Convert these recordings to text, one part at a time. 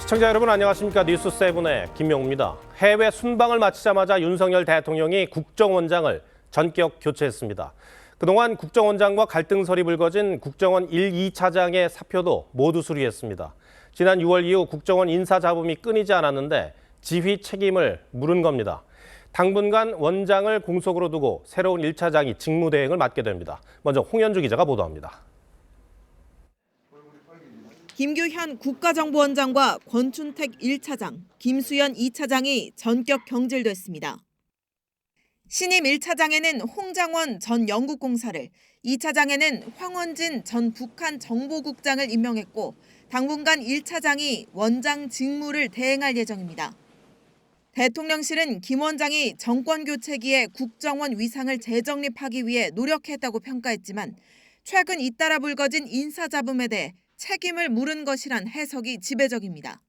시청자 여러분 안녕하십니까. 뉴스7의 김명우입니다. 해외 순방을 마치자마자 윤석열 대통령이 국정원장을 전격 교체했습니다. 그동안 국정원장과 갈등설이 불거진 국정원 1, 2차장의 사표도 모두 수리했습니다. 지난 6월 이후 국정원 인사 잡음이 끊이지 않았는데 지휘 책임을 물은 겁니다. 당분간 원장을 공석으로 두고 새로운 1차장이 직무대행을 맡게 됩니다. 먼저 홍현주 기자가 보도합니다. 김규현 국가정보원장과 권춘택 1차장, 김수현 2차장이 전격 경질됐습니다. 신임 1차장에는 홍장원 전 영국공사를, 2차장에는 황원진 전 북한 정보국장을 임명했고 당분간 1차장이 원장 직무를 대행할 예정입니다. 대통령실은 김 원장이 정권교체기에 국정원 위상을 재정립하기 위해 노력했다고 평가했지만 최근 잇따라 불거진 인사잡음에 대해 책임을 물은 것이란 해석이 지배적입니다.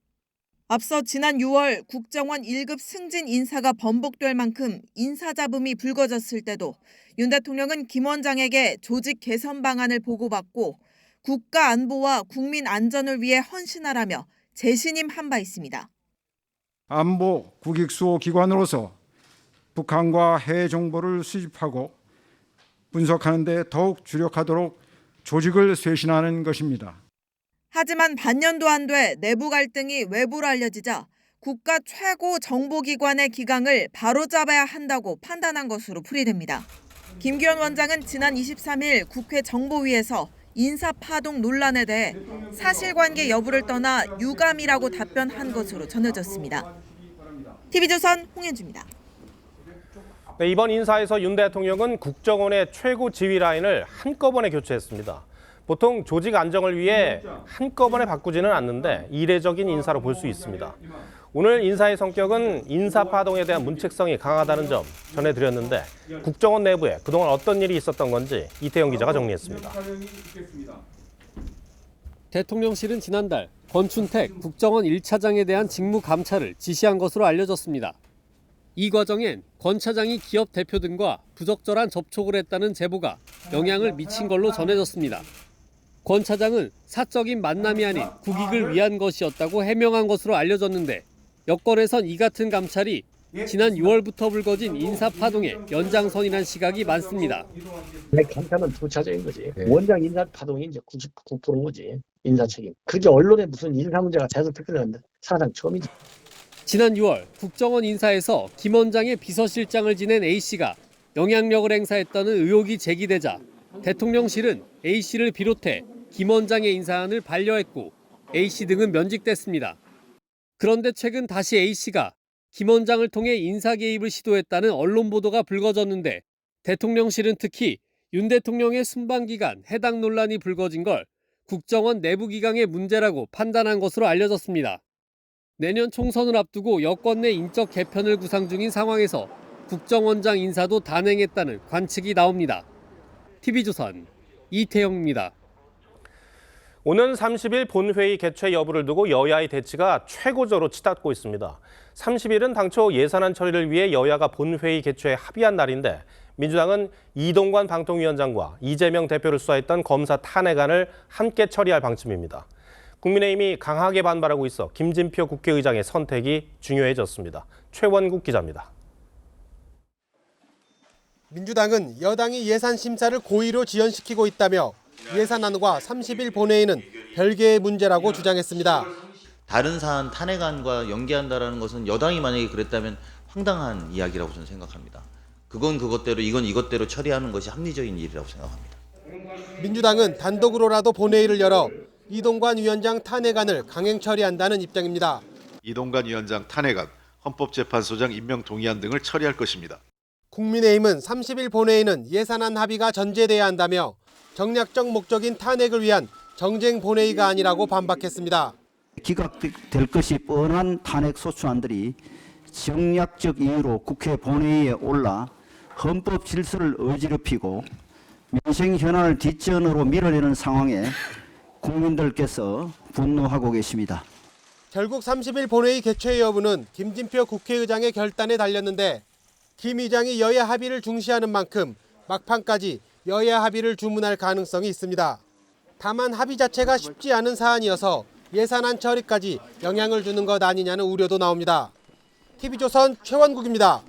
앞서 지난 6월 국정원 1급 승진 인사가 번복될 만큼 인사잡음이 불거졌을 때도 윤 대통령은 김 원장에게 조직 개선 방안을 보고받고 국가 안보와 국민 안전을 위해 헌신하라며 재신임한 바 있습니다. 안보 국익수호 기관으로서 북한과 해외 정보를 수집하고 분석하는 데 더욱 주력하도록 조직을 쇄신하는 것입니다. 하지만 반년도 안 돼 내부 갈등이 외부로 알려지자 국가 최고 정보기관의 기강을 바로잡아야 한다고 판단한 것으로 풀이됩니다. 김규현 원장은 지난 23일 국회 정보위에서 인사파동 논란에 대해 사실관계 여부를 떠나 유감이라고 답변한 것으로 전해졌습니다. TV조선 홍현주입니다. 네, 이번 인사에서 윤 대통령은 국정원의 최고 지휘 라인을 한꺼번에 교체했습니다. 보통 조직 안정을 위해 한꺼번에 바꾸지는 않는데 이례적인 인사로 볼 수 있습니다. 오늘 인사의 성격은 인사파동에 대한 문책성이 강하다는 점 전해드렸는데 국정원 내부에 그동안 어떤 일이 있었던 건지 이태영 기자가 정리했습니다. 대통령실은 지난달 권춘택 국정원 1차장에 대한 직무 감찰을 지시한 것으로 알려졌습니다. 이 과정엔 권 차장이 기업 대표 등과 부적절한 접촉을 했다는 제보가 영향을 미친 걸로 전해졌습니다. 권 차장은 사적인 만남이 아닌 국익을 위한 것이었다고 해명한 것으로 알려졌는데 여권에선 이 같은 감찰이 지난 6월부터 불거진 인사파동의 연장선이란 시각이 많습니다. 감찰은 부차적인 거지. 원장 인사 파동이 이제 99%인 거지. 인사 책임. 그게 언론에 무슨 인사 문제가 계속 특별한데 사상 처음이지. 지난 6월 국정원 인사에서 김 원장의 비서실장을 지낸 A씨가 영향력을 행사했다는 의혹이 제기되자 대통령실은 A씨를 비롯해 김 원장의 인사안을 반려했고 A씨 등은 면직됐습니다. 그런데 최근 다시 A씨가 김 원장을 통해 인사 개입을 시도했다는 언론 보도가 불거졌는데 대통령실은 특히 윤 대통령의 순방 기간 해당 논란이 불거진 걸 국정원 내부 기강의 문제라고 판단한 것으로 알려졌습니다. 내년 총선을 앞두고 여권 내 인적 개편을 구상 중인 상황에서 국정원장 인사도 단행했다는 관측이 나옵니다. TV조선 이태영입니다. 오는 30일 본회의 개최 여부를 두고 여야의 대치가 최고조로 치닫고 있습니다. 30일은 당초 예산안 처리를 위해 여야가 본회의 개최에 합의한 날인데 민주당은 이동관 방통위원장과 이재명 대표를 수사했던 검사 탄핵안을 함께 처리할 방침입니다. 국민의힘이 강하게 반발하고 있어 김진표 국회의장의 선택이 중요해졌습니다. 최원국 기자입니다. 민주당은 여당이 예산 심사를 고의로 지연시키고 있다며 예산안과 30일 본회의는 별개의 문제라고 주장했습니다. 다른 사안 탄핵안과 연계한다는 것은 여당이 만약에 그랬다면 황당한 이야기라고 저는 생각합니다. 그건 그것대로 이건 이것대로 처리하는 것이 합리적인 일이라고 생각합니다. 민주당은 단독으로라도 본회의를 열어 이동관 위원장 탄핵안을 강행 처리한다는 입장입니다. 이동관 위원장 탄핵안, 헌법재판소장 임명 동의안 등을 처리할 것입니다. 국민의힘은 30일 본회의는 예산안 합의가 전제돼야 한다며 정략적 목적인 탄핵을 위한 정쟁 본회의가 아니라고 반박했습니다. 기각될 것이 뻔한 탄핵 소추안들이 정략적 이유로 국회 본회의에 올라 헌법 질서를 어지럽히고 민생 현안을 뒷전으로 밀어내는 상황에 국민들께서 분노하고 계십니다. 결국 30일 본회의 개최 여부는 김진표 국회의장의 결단에 달렸는데 김 의장이 여야 합의를 중시하는 만큼 막판까지 여야 합의를 주문할 가능성이 있습니다. 다만 합의 자체가 쉽지 않은 사안이어서 예산안 처리까지 영향을 주는 것 아니냐는 우려도 나옵니다. TV조선 최원국입니다.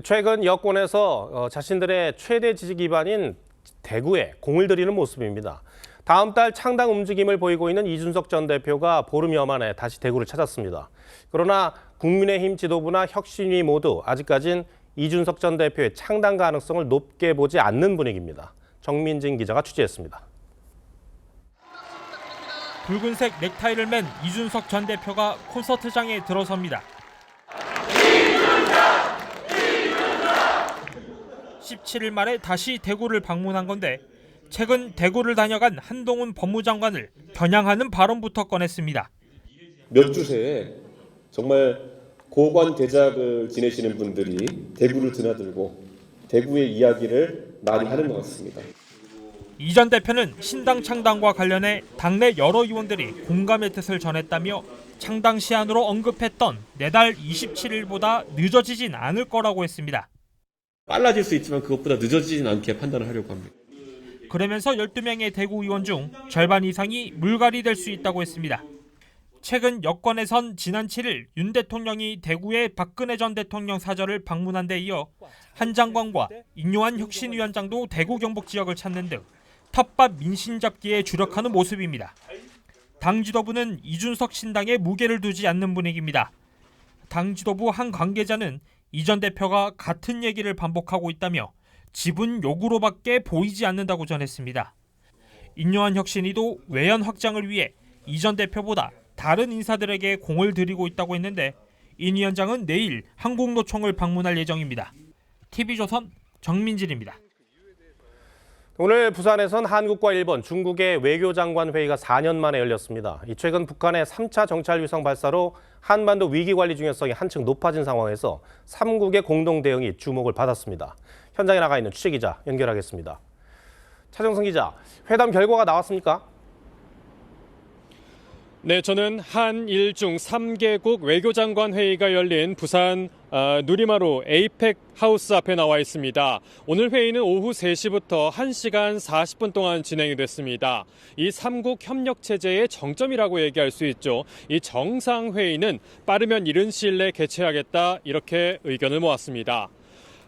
최근 여권에서 자신들의 최대 지지 기반인 대구에 공을 들이는 모습입니다. 다음 달 창당 움직임을 보이고 있는 이준석 전 대표가 보름여 만에 다시 대구를 찾았습니다. 그러나 국민의힘 지도부나 혁신위 모두 아직까진 이준석 전 대표의 창당 가능성을 높게 보지 않는 분위기입니다. 정민진 기자가 취재했습니다. 붉은색 넥타이를 맨 이준석 전 대표가 콘서트장에 들어섭니다. 17일 만에 다시 대구를 방문한 건데 최근 대구를 다녀간 한동훈 법무장관을 겨냥하는 발언부터 꺼냈습니다. 몇 주 새에 정말 고관 대작을 지내시는 분들이 대구를 드나들고 대구의 이야기를 많이 하는 것 같습니다. 이 전 대표는 신당 창당과 관련해 당내 여러 의원들이 공감의 뜻을 전했다며 창당 시한으로 언급했던 내달 27일보다 늦어지진 않을 거라고 했습니다. 빨라질 수 있지만 그것보다 늦어지진 않게 판단을 하려고 합니다. 그러면서 12명의 대구 의원 중 절반 이상이 물갈이 될 수 있다고 했습니다. 최근 여권에선 지난 7일 윤 대통령이 대구의 박근혜 전 대통령 사저를 방문한 데 이어 한 장관과 인요한 혁신위원장도 대구 경북 지역을 찾는 등 텃밭 민심 잡기에 주력하는 모습입니다. 당 지도부는 이준석 신당에 무게를 두지 않는 분위기입니다. 당 지도부 한 관계자는 이 전 대표가 같은 얘기를 반복하고 있다며 지분 요구로밖에 보이지 않는다고 전했습니다. 인요한 혁신위도 외연 확장을 위해 이 전 대표보다 다른 인사들에게 공을 들이고 있다고 했는데 인 위원장은 내일 한국노총을 방문할 예정입니다. TV조선 정민진입니다. 오늘 부산에선 한국과 일본, 중국의 외교장관 회의가 4년 만에 열렸습니다. 최근 북한의 3차 정찰 위성 발사로 한반도 위기 관리 중요성이 한층 높아진 상황에서 3국의 공동 대응이 주목을 받았습니다. 현장에 나가 있는 취재기자 연결하겠습니다. 차정승 기자, 회담 결과가 나왔습니까? 네, 저는 한일 중 3개국 외교장관 회의가 열린 부산 누리마루 에이펙 하우스 앞에 나와 있습니다. 오늘 회의는 오후 3시부터 1시간 40분 동안 진행이 됐습니다. 이 3국 협력 체제의 정점이라고 얘기할 수 있죠. 이 정상회의는 빠르면 이른 시일 내에 개최하겠다, 이렇게 의견을 모았습니다.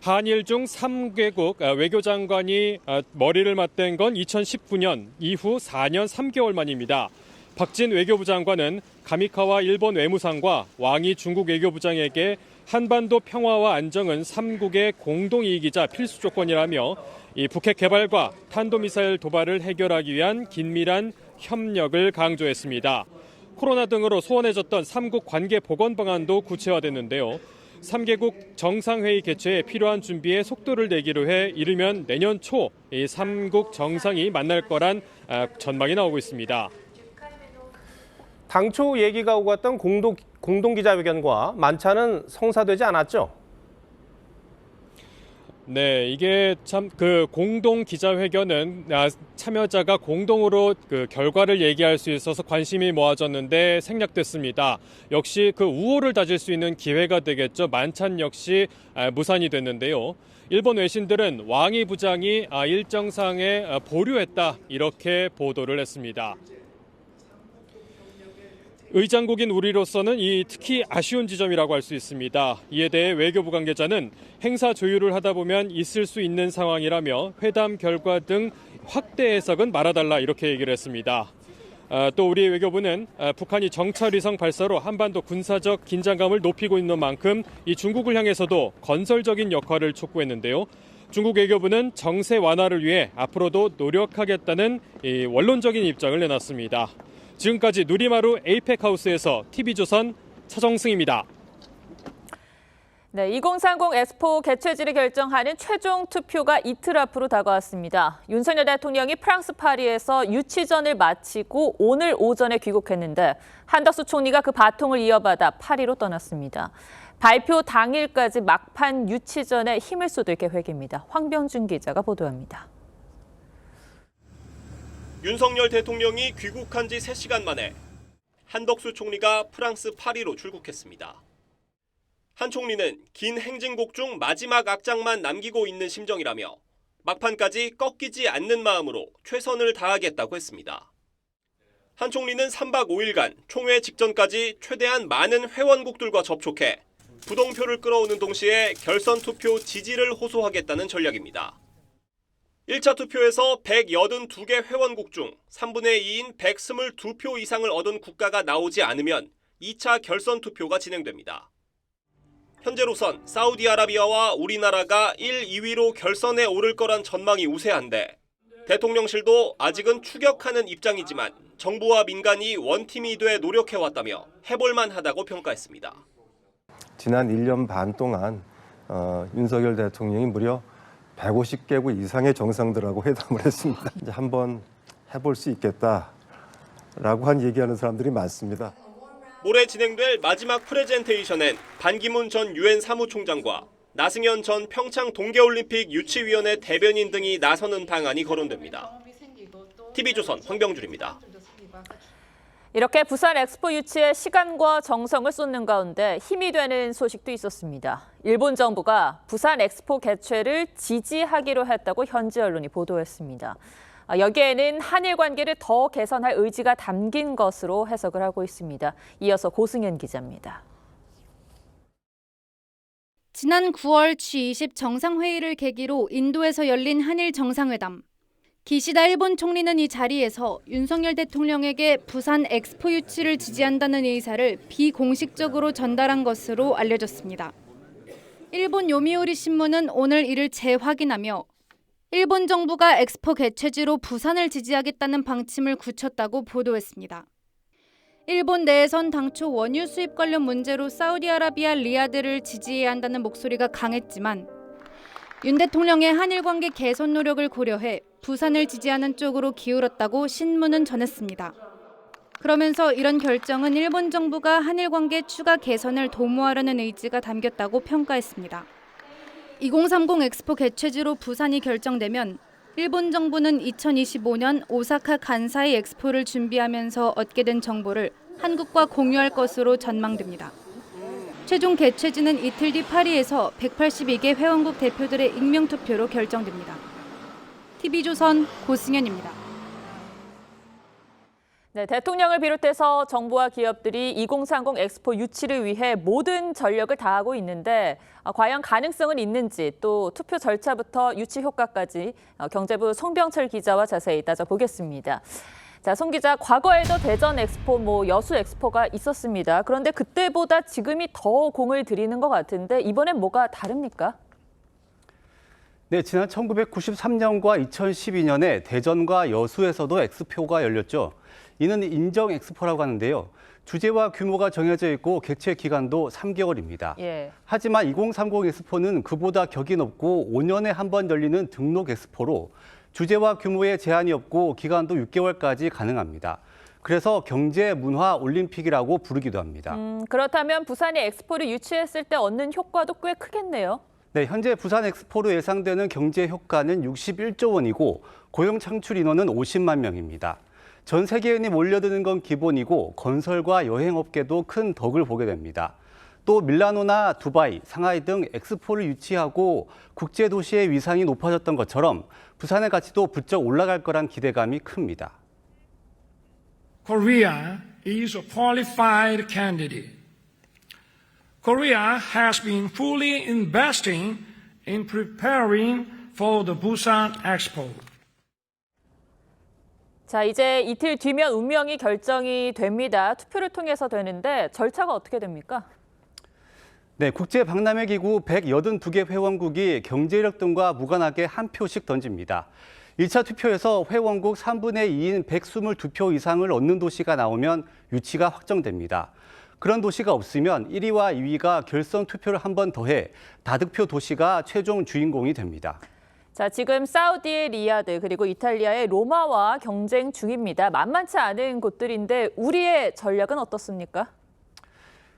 한일 중 3개국 외교장관이 머리를 맞댄 건 2019년 이후 4년 3개월 만입니다. 박진 외교부 장관은 가미카와 일본 외무상과 왕이 중국 외교부장에게 한반도 평화와 안정은 3국의 공동이익이자 필수 조건이라며 이 북핵 개발과 탄도미사일 도발을 해결하기 위한 긴밀한 협력을 강조했습니다. 코로나 등으로 소원해졌던 3국 관계 복원 방안도 구체화됐는데요. 3개국 정상회의 개최에 필요한 준비에 속도를 내기로 해 이르면 내년 초 이 3국 정상이 만날 거란 전망이 나오고 있습니다. 당초 얘기가 오고 갔던 공동 기자회견과 만찬은 성사되지 않았죠? 네, 이게 참 그 공동 기자회견은 참여자가 공동으로 그 결과를 얘기할 수 있어서 관심이 모아졌는데 생략됐습니다. 역시 그 우호를 다질 수 있는 기회가 되겠죠. 만찬 역시 무산이 됐는데요. 일본 외신들은 왕이 부장이 일정상에 보류했다, 이렇게 보도를 했습니다. 의장국인 우리로서는 이 특히 아쉬운 지점이라고 할 수 있습니다. 이에 대해 외교부 관계자는 행사 조율을 하다 보면 있을 수 있는 상황이라며 회담 결과 등 확대 해석은 말아달라, 이렇게 얘기를 했습니다. 또 우리 외교부는 북한이 정찰 위성 발사로 한반도 군사적 긴장감을 높이고 있는 만큼 이 중국을 향해서도 건설적인 역할을 촉구했는데요. 중국 외교부는 정세 완화를 위해 앞으로도 노력하겠다는 이 원론적인 입장을 내놨습니다. 지금까지 누리마루 에이펙 하우스에서 TV조선 차정승입니다. 네, 2030 엑스포 개최지를 결정하는 최종 투표가 이틀 앞으로 다가왔습니다. 윤석열 대통령이 프랑스 파리에서 유치전을 마치고 오늘 오전에 귀국했는데 한덕수 총리가 그 바통을 이어받아 파리로 떠났습니다. 발표 당일까지 막판 유치전에 힘을 쏟을 계획입니다. 황병준 기자가 보도합니다. 윤석열 대통령이 귀국한 지 3시간 만에 한덕수 총리가 프랑스 파리로 출국했습니다. 한 총리는 긴 행진곡 중 마지막 악장만 남기고 있는 심정이라며 막판까지 꺾이지 않는 마음으로 최선을 다하겠다고 했습니다. 한 총리는 3박 5일간 총회 직전까지 최대한 많은 회원국들과 접촉해 부동표를 끌어오는 동시에 결선 투표 지지를 호소하겠다는 전략입니다. 1차 투표에서 182개 회원국 중 3분의 2인 122표 이상을 얻은 국가가 나오지 않으면 2차 결선 투표가 진행됩니다. 현재로선 사우디아라비아와 우리나라가 1, 2위로 결선에 오를 거란 전망이 우세한데 대통령실도 아직은 추격하는 입장이지만 정부와 민간이 원팀이 돼 노력해왔다며 해볼만 하다고 평가했습니다. 지난 1년 반 동안 윤석열 대통령이 무려 150개국 이상의 정상들하고 회담을 했습니다. 이제 한번 해볼 수 있겠다라고 얘기하는 사람들이 많습니다. 모레 진행될 마지막 프레젠테이션엔 반기문 전 유엔 사무총장과 나승현 전 평창 동계올림픽 유치위원회 대변인 등이 나서는 방안이 거론됩니다. TV조선 황병준입니다. 이렇게 부산 엑스포 유치에 시간과 정성을 쏟는 가운데 힘이 되는 소식도 있었습니다. 일본 정부가 부산 엑스포 개최를 지지하기로 했다고 현지 언론이 보도했습니다. 여기에는 한일 관계를 더 개선할 의지가 담긴 것으로 해석을 하고 있습니다. 이어서 고승현 기자입니다. 지난 9월 G20 정상회의를 계기로 인도에서 열린 한일 정상회담. 기시다 일본 총리는 이 자리에서 윤석열 대통령에게 부산 엑스포 유치를 지지한다는 의사를 비공식적으로 전달한 것으로 알려졌습니다. 일본 요미우리 신문은 오늘 이를 재확인하며 일본 정부가 엑스포 개최지로 부산을 지지하겠다는 방침을 굳혔다고 보도했습니다. 일본 내에선 당초 원유 수입 관련 문제로 사우디아라비아 리야드를 지지해야 한다는 목소리가 강했지만 윤 대통령의 한일 관계 개선 노력을 고려해 부산을 지지하는 쪽으로 기울었다고 신문은 전했습니다. 그러면서 이런 결정은 일본 정부가 한일 관계 추가 개선을 도모하려는 의지가 담겼다고 평가했습니다. 2030 엑스포 개최지로 부산이 결정되면 일본 정부는 2025년 오사카 간사이 엑스포를 준비하면서 얻게 된 정보를 한국과 공유할 것으로 전망됩니다. 최종 개최지는 이틀 뒤 파리에서 182개 회원국 대표들의 익명투표로 결정됩니다. TV조선 고승현입니다. 네, 대통령을 비롯해서 정부와 기업들이 2030 엑스포 유치를 위해 모든 전력을 다하고 있는데 과연 가능성은 있는지 또 투표 절차부터 유치 효과까지 경제부 송병철 기자와 자세히 따져보겠습니다. 자, 송 기자, 과거에도 대전 엑스포, 여수 엑스포가 있었습니다. 그런데 그때보다 지금이 더 공을 들이는 것 같은데 이번엔 뭐가 다릅니까? 네, 지난 1993년과 2012년에 대전과 여수에서도 엑스포가 열렸죠. 이는 인정 엑스포라고 하는데요. 주제와 규모가 정해져 있고 개최 기간도 3개월입니다. 예. 하지만 2030 엑스포는 그보다 격이 높고 5년에 한 번 열리는 등록 엑스포로 주제와 규모에 제한이 없고 기간도 6개월까지 가능합니다. 그래서 경제, 문화, 올림픽이라고 부르기도 합니다. 그렇다면 부산이 엑스포를 유치했을 때 얻는 효과도 꽤 크겠네요. 네, 현재 부산 엑스포로 예상되는 경제 효과는 61조 원이고 고용 창출 인원은 50만 명입니다. 전 세계인이 몰려드는 건 기본이고 건설과 여행업계도 큰 덕을 보게 됩니다. 또 밀라노나 두바이, 상하이 등 엑스포를 유치하고 국제도시의 위상이 높아졌던 것처럼 부산의 가치도 부쩍 올라갈 거란 기대감이 큽니다. Korea is a qualified candidate. Korea has been fully investing in preparing for the Busan Expo. 자, 이제 이틀 뒤면 운명이 결정이 됩니다. 투표를 통해서 되는데 절차가 어떻게 됩니까? 네, 국제박람회기구 182개 회원국이 경제력 등과 무관하게 한 표씩 던집니다. 1차 투표에서 회원국 3분의 2인 122표 이상을 얻는 도시가 나오면 유치가 확정됩니다. 그런 도시가 없으면 1위와 2위가 결선 투표를 한 번 더해 다득표 도시가 최종 주인공이 됩니다. 자, 지금 사우디의 리야드 그리고 이탈리아의 로마와 경쟁 중입니다. 만만치 않은 곳들인데 우리의 전략은 어떻습니까?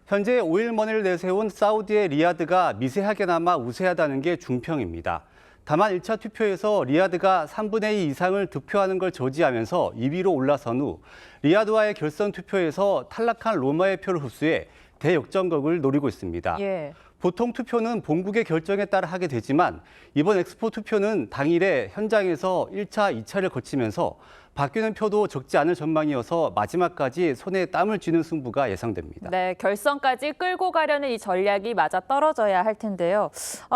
현재 5일머니를 내세운 사우디의 리야드가 미세하게나마 우세하다는 게 중평입니다. 다만 1차 투표에서 리야드가 3분의 2 이상을 득표하는 걸 저지하면서 2위로 올라선 후 리야드와의 결선 투표에서 탈락한 로마의 표를 흡수해 대역전극을 노리고 있습니다. 예. 보통 투표는 본국의 결정에 따라 하게 되지만 이번 엑스포 투표는 당일에 현장에서 1차, 2차를 거치면서 바뀌는 표도 적지 않을 전망이어서 마지막까지 손에 땀을 쥐는 승부가 예상됩니다. 네, 결선까지 끌고 가려는 이 전략이 맞아 떨어져야 할 텐데요.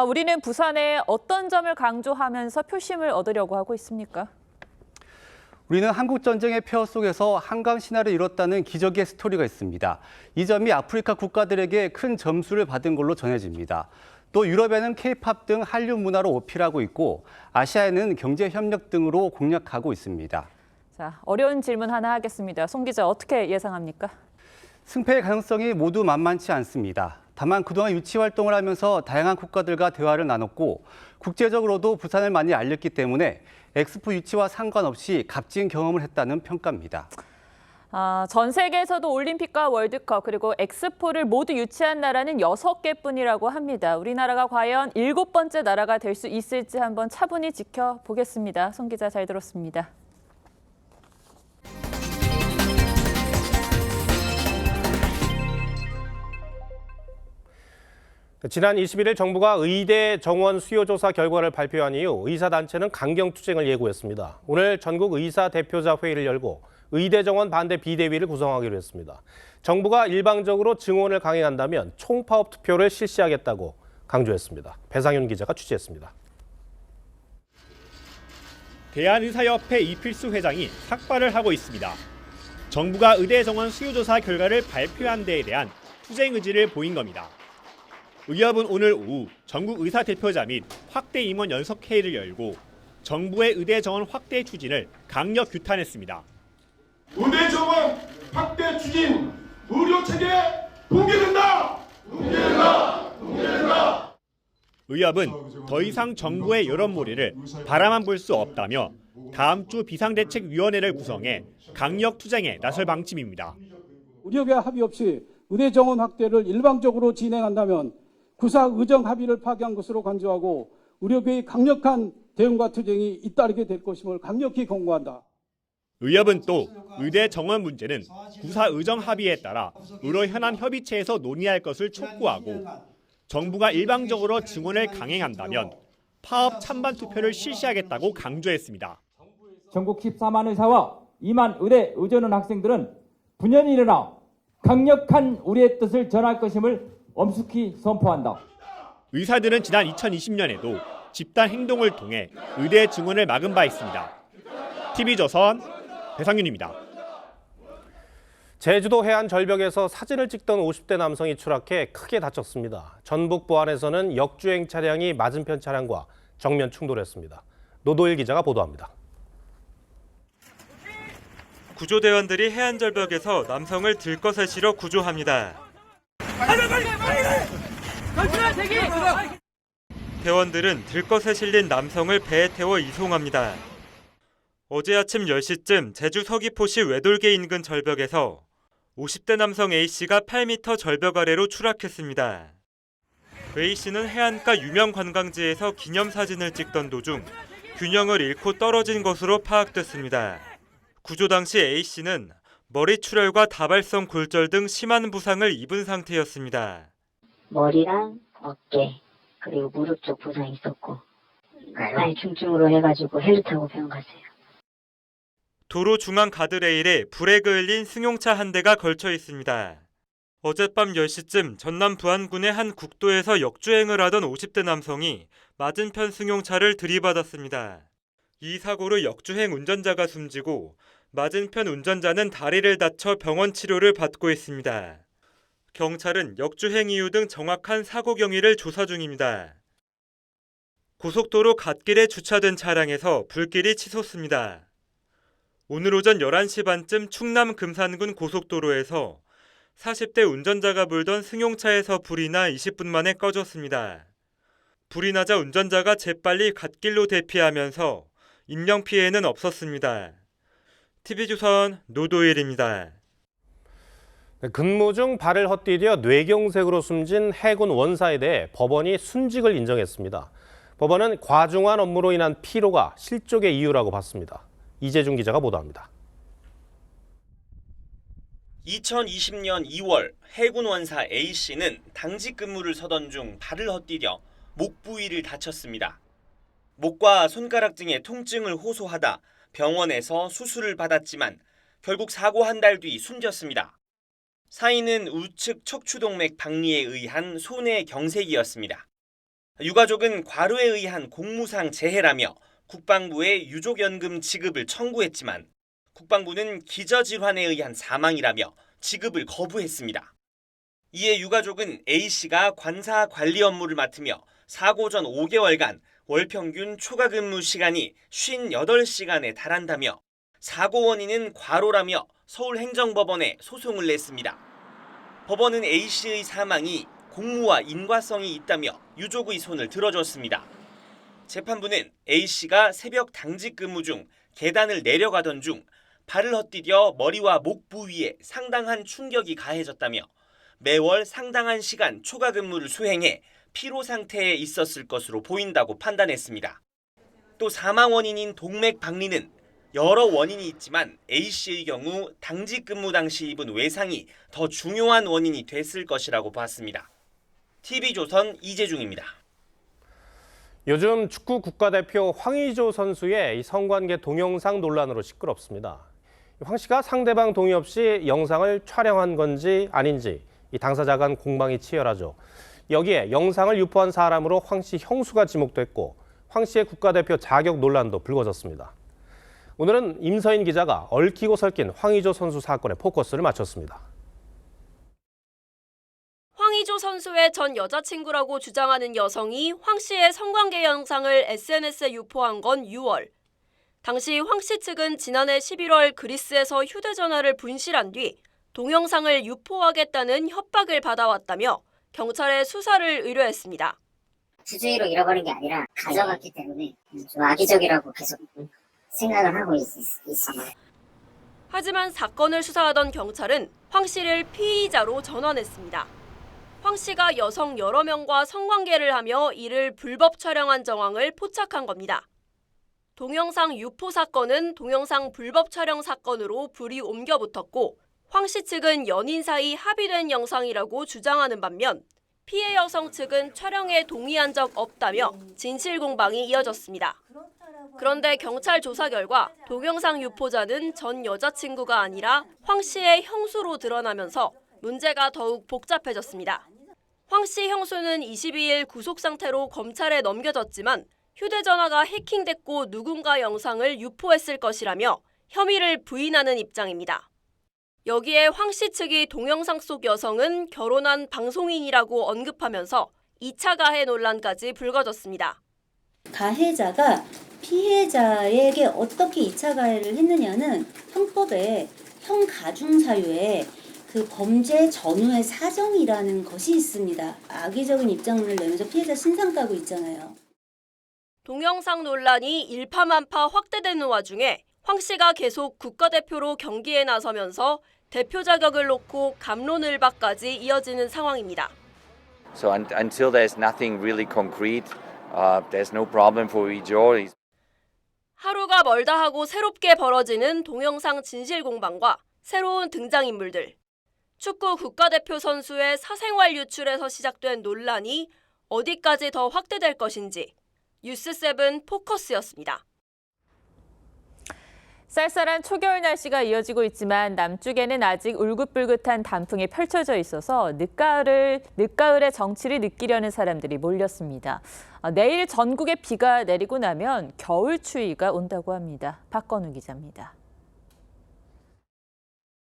우리는 부산에 어떤 점을 강조하면서 표심을 얻으려고 하고 있습니까? 우리는 한국전쟁의 폐허 속에서 한강 신화를 이뤘다는 기적의 스토리가 있습니다. 이 점이 아프리카 국가들에게 큰 점수를 받은 걸로 전해집니다. 또 유럽에는 K-팝 등 한류 문화로 어필하고 있고 아시아에는 경제 협력 등으로 공략하고 있습니다. 자, 어려운 질문 하나 하겠습니다. 송 기자, 어떻게 예상합니까? 승패의 가능성이 모두 만만치 않습니다. 다만 그동안 유치 활동을 하면서 다양한 국가들과 대화를 나눴고 국제적으로도 부산을 많이 알렸기 때문에 엑스포 유치와 상관없이 값진 경험을 했다는 평가입니다. 전 세계에서도 올림픽과 월드컵 그리고 엑스포를 모두 유치한 나라는 6개뿐이라고 합니다. 우리나라가 과연 7번째 나라가 될 수 있을지 한번 차분히 지켜보겠습니다. 송 기자, 잘 들었습니다. 지난 21일 정부가 의대 정원 수요 조사 결과를 발표한 이후 의사단체는 강경 투쟁을 예고했습니다. 오늘 전국 의사 대표자 회의를 열고 의대 정원 반대 비대위를 구성하기로 했습니다. 정부가 일방적으로 증원을 강행한다면 총파업 투표를 실시하겠다고 강조했습니다. 배상윤 기자가 취재했습니다. 대한의사협회 이필수 회장이 삭발을 하고 있습니다. 정부가 의대 정원 수요 조사 결과를 발표한 데에 대한 투쟁 의지를 보인 겁니다. 의협은 오늘 오후 전국 의사 대표자 및 확대 임원 연석회의를 열고 정부의 의대 정원 확대 추진을 강력 규탄했습니다. 의대 정원 확대 추진 의료체계 붕괴된다! 붕괴된다! 붕괴된다! 의협은 더 이상 정부의 여론몰이를 바라만 볼 수 없다며 다음 주 비상대책위원회를 구성해 강력 투쟁에 나설 방침입니다. 의협의 합의 없이 의대 정원 확대를 일방적으로 진행한다면 구사 의정 합의를 파기한 것으로 간주하고 의료계의 강력한 대응과 투쟁이 잇따르게 될 것임을 강력히 경고한다. 의협은 또 의대 정원 문제는 구사 의정 합의에 따라 의료 현안 협의체에서 논의할 것을 촉구하고 정부가 일방적으로 증원을 강행한다면 파업 찬반 투표를 실시하겠다고 강조했습니다. 전국 14만 의사와 2만 의대 의전원 학생들은 분연히 일어나 강력한 우리의 뜻을 전할 것임을 엄숙히 선포한다. 의사들은 지난 2020년에도 집단 행동을 통해 의대 증원을 막은 바 있습니다. TV조선 배상윤입니다. 제주도 해안 절벽에서 사진을 찍던 50대 남성이 추락해 크게 다쳤습니다. 전북 보안에서는 역주행 차량이 맞은편 차량과 정면 충돌했습니다. 노도일 기자가 보도합니다. 구조대원들이 해안 절벽에서 남성을 들것에 실어 구조합니다. 대원들은 들것에 실린 남성을 배에 태워 이송합니다. 어제 아침 10시쯤 제주 서귀포시 외돌개 인근 절벽에서 50대 남성 A씨가 8m 절벽 아래로 추락했습니다. A씨는 해안가 유명 관광지에서 기념사진을 찍던 도중 균형을 잃고 떨어진 것으로 파악됐습니다. 구조 당시 A씨는 머리 출혈과 다발성 골절 등 심한 부상을 입은 상태였습니다. 머리랑 어깨 그리고 무릎 쪽 부상이 있었고 많이 중증으로 해가지고 헬기 타고 병원 갔어요. 도로 중앙 가드레일에 불에 그을린 승용차 한 대가 걸쳐 있습니다. 어젯밤 10시쯤 전남 부안군의 한 국도에서 역주행을 하던 50대 남성이 맞은편 승용차를 들이받았습니다. 이 사고로 역주행 운전자가 숨지고 맞은편 운전자는 다리를 다쳐 병원 치료를 받고 있습니다. 경찰은 역주행 이유 등 정확한 사고 경위를 조사 중입니다. 고속도로 갓길에 주차된 차량에서 불길이 치솟습니다. 오늘 오전 11시 반쯤 충남 금산군 고속도로에서 40대 운전자가 몰던 승용차에서 불이 나 20분 만에 꺼졌습니다. 불이 나자 운전자가 재빨리 갓길로 대피하면서 인명피해는 없었습니다. TV조선 노도일입니다. 근무 중 발을 헛디뎌 뇌경색으로 숨진 해군 원사에 대해 법원이 순직을 인정했습니다. 법원은 과중한 업무로 인한 피로가 실족의 이유라고 봤습니다. 이재중 기자가 보도합니다. 2020년 2월 해군 원사 A씨는 당직 근무를 서던 중 발을 헛디뎌 목 부위를 다쳤습니다. 목과 손가락 등의 통증을 호소하다 병원에서 수술을 받았지만 결국 사고 한 달 뒤 숨졌습니다. 사인은 우측 척추동맥 박리에 의한 손해 경색이었습니다. 유가족은 과로에 의한 공무상 재해라며 국방부에 유족연금 지급을 청구했지만 국방부는 기저질환에 의한 사망이라며 지급을 거부했습니다. 이에 유가족은 A씨가 관사 관리 업무를 맡으며 사고 전 5개월간 월 평균 초과 근무 시간이 58시간에 달한다며 사고 원인은 과로라며 서울행정법원에 소송을 냈습니다. 법원은 A씨의 사망이 공무와 인과성이 있다며 유족의 손을 들어줬습니다. 재판부는 A씨가 새벽 당직 근무 중 계단을 내려가던 중 발을 헛디뎌 머리와 목 부위에 상당한 충격이 가해졌다며 매월 상당한 시간 초과 근무를 수행해 피로 상태에 있었을 것으로 보인다고 판단했습니다. 또 사망 원인인 동맥 박리는 여러 원인이 있지만 A씨의 경우 당직 근무 당시 입은 외상이 더 중요한 원인이 됐을 것이라고 봤습니다. TV조선 이재중입니다. 요즘 축구 국가대표 황의조 선수의 이 성관계 동영상 논란으로 시끄럽습니다. 황 씨가 상대방 동의 없이 영상을 촬영한 건지 아닌지 이 당사자 간 공방이 치열하죠. 여기에 영상을 유포한 사람으로 황 씨 형수가 지목됐고 황 씨의 국가대표 자격 논란도 불거졌습니다. 오늘은 임서인 기자가 얽히고 설킨 황의조 선수 사건에 포커스를 맞췄습니다. 황의조 선수의 전 여자친구라고 주장하는 여성이 황 씨의 성관계 영상을 SNS에 유포한 건 6월. 당시 황 씨 측은 지난해 11월 그리스에서 휴대전화를 분실한 뒤 동영상을 유포하겠다는 협박을 받아왔다며 경찰에 수사를 의뢰했습니다. 주주의로 잃어버린 게 아니라 가져갔기 때문에 좀 악의적이라고 계속 생각을 하고 있습니다. 하지만 사건을 수사하던 경찰은 황 씨를 피의자로 전환했습니다. 황 씨가 여성 여러 명과 성관계를 하며 이를 불법 촬영한 정황을 포착한 겁니다. 동영상 유포 사건은 동영상 불법 촬영 사건으로 불이 옮겨붙었고 황 씨 측은 연인 사이 합의된 영상이라고 주장하는 반면 피해 여성 측은 촬영에 동의한 적 없다며 진실 공방이 이어졌습니다. 그런데 경찰 조사 결과 동영상 유포자는 전 여자친구가 아니라 황 씨의 형수로 드러나면서 문제가 더욱 복잡해졌습니다. 황 씨 형수는 22일 구속 상태로 검찰에 넘겨졌지만 휴대전화가 해킹됐고 누군가 영상을 유포했을 것이라며 혐의를 부인하는 입장입니다. 여기에 황 씨 측이 동영상 속 여성은 결혼한 방송인이라고 언급하면서 2차 가해 논란까지 불거졌습니다. 가해자가 피해자에게 어떻게 2차 가해를 했느냐는 형법에 형가중사유에 그 범죄 전후의 사정이라는 것이 있습니다. 악의적인 입장문을 내면서 피해자 신상 까고 있잖아요. 동영상 논란이 일파만파 확대되는 와중에 황 씨가 계속 국가대표로 경기에 나서면서 대표 자격을 놓고 갑론을박까지 이어지는 상황입니다. So until there's nothing really concrete, there's no problem for Weijo. 하루가 멀다 하고 새롭게 벌어지는 동영상 진실 공방과 새로운 등장인물들. 축구 국가대표 선수의 사생활 유출에서 시작된 논란이 어디까지 더 확대될 것인지 뉴스7 포커스였습니다. 쌀쌀한 초겨울 날씨가 이어지고 있지만 남쪽에는 아직 울긋불긋한 단풍이 펼쳐져 있어서 늦가을의 정취를 느끼려는 사람들이 몰렸습니다. 내일 전국에 비가 내리고 나면 겨울 추위가 온다고 합니다. 박건우 기자입니다.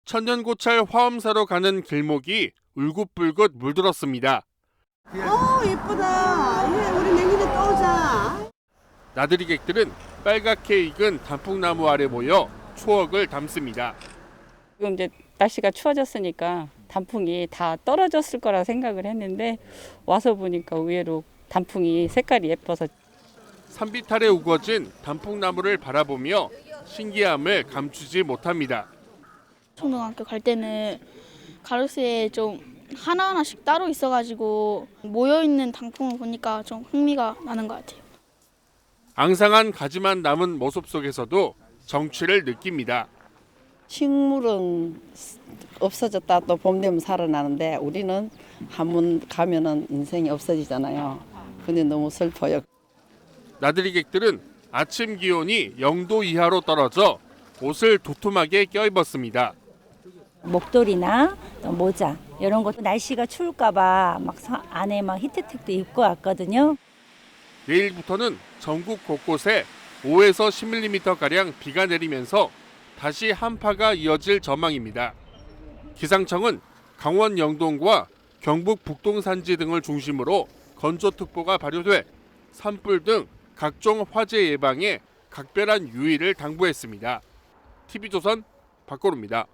천년고찰 화엄사로 가는 길목이 울긋불긋 물들었습니다. 예쁘다. 우리 내년에 또 오자. 나들이객들은 빨갛게 익은 단풍나무 아래 모여 추억을 담습니다. 지금 이제 날씨가 추워졌으니까 단풍이 다 떨어졌을 거라 생각을 했는데 와서 보니까 의외로 단풍이 색깔이 예뻐서. 산비탈에 우거진 단풍나무를 바라보며 신기함을 감추지 못합니다. 초등학교 갈 때는 가로수에 좀 하나하나씩 따로 있어가지고 모여있는 단풍을 보니까 좀 흥미가 나는 것 같아요. 앙상한 가지만 남은 모습 속에서도 정취를 느낍니다. 식물은 없어졌다 또 봄 되면 살아나는데 우리는 한번 가면은 인생이 없어지잖아요. 근데 너무 슬퍼요. 나들이객들은 아침 기온이 0도 이하로 떨어져 옷을 도톰하게 껴입었습니다. 목도리나 모자 이런 것도 날씨가 추울까봐 막 안에 막 히트텍도 입고 왔거든요. 내일부터는 전국 곳곳에 5에서 10mm가량 비가 내리면서 다시 한파가 이어질 전망입니다. 기상청은 강원 영동과 경북 북동 산지 등을 중심으로 건조특보가 발효돼 산불 등 각종 화재 예방에 각별한 유의를 당부했습니다. TV조선 박고루입니다.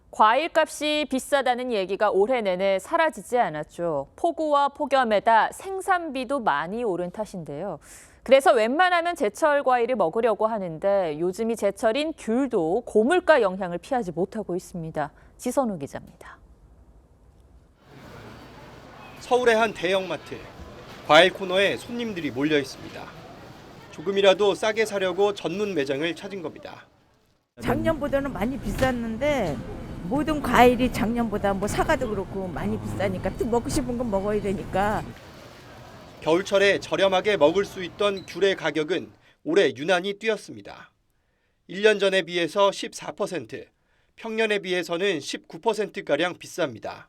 과일값이 비싸다는 얘기가 올해 내내 사라지지 않았죠. 폭우와 폭염에다 생산비도 많이 오른 탓인데요. 그래서 웬만하면 제철 과일을 먹으려고 하는데 요즘이 제철인 귤도 고물가 영향을 피하지 못하고 있습니다. 지선우 기자입니다. 서울의 한 대형마트. 과일 코너에 손님들이 몰려 있습니다. 조금이라도 싸게 사려고 전문 매장을 찾은 겁니다. 작년보다는 많이 비쌌는데 모든 과일이 작년보다 뭐 사과도 그렇고 많이 비싸니까 또 먹고 싶은 건 먹어야 되니까. 겨울철에 저렴하게 먹을 수 있던 귤의 가격은 올해 유난히 뛰었습니다. 1년 전에 비해서 14%, 평년에 비해서는 19%가량 비쌉니다.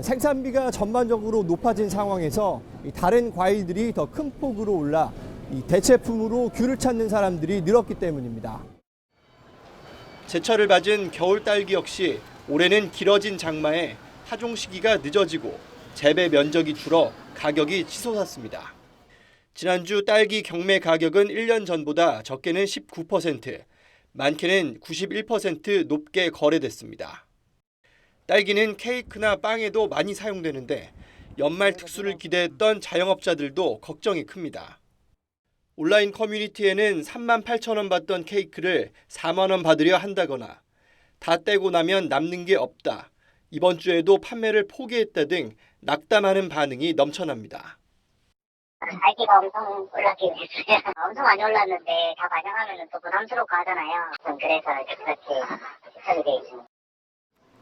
생산비가 전반적으로 높아진 상황에서 다른 과일들이 더 큰 폭으로 올라 대체품으로 귤을 찾는 사람들이 늘었기 때문입니다. 제철을 맞은 겨울 딸기 역시 올해는 길어진 장마에 하종 시기가 늦어지고 재배 면적이 줄어 가격이 치솟았습니다. 지난주 딸기 경매 가격은 1년 전보다 적게는 19%, 많게는 91% 높게 거래됐습니다. 딸기는 케이크나 빵에도 많이 사용되는데 연말 특수를 기대했던 자영업자들도 걱정이 큽니다. 온라인 커뮤니티에는 38,000원 받던 케이크를 4만 원 받으려 한다거나 다 떼고 나면 남는 게 없다, 이번 주에도 판매를 포기했다 등 낙담하는 반응이 넘쳐납니다. 딸기가 엄청 올랐긴 했어요. 엄청 많이 올랐는데 다 반영하면 또 부담스럽고 하잖아요. 그래서 그렇게 하게 돼 있습니다.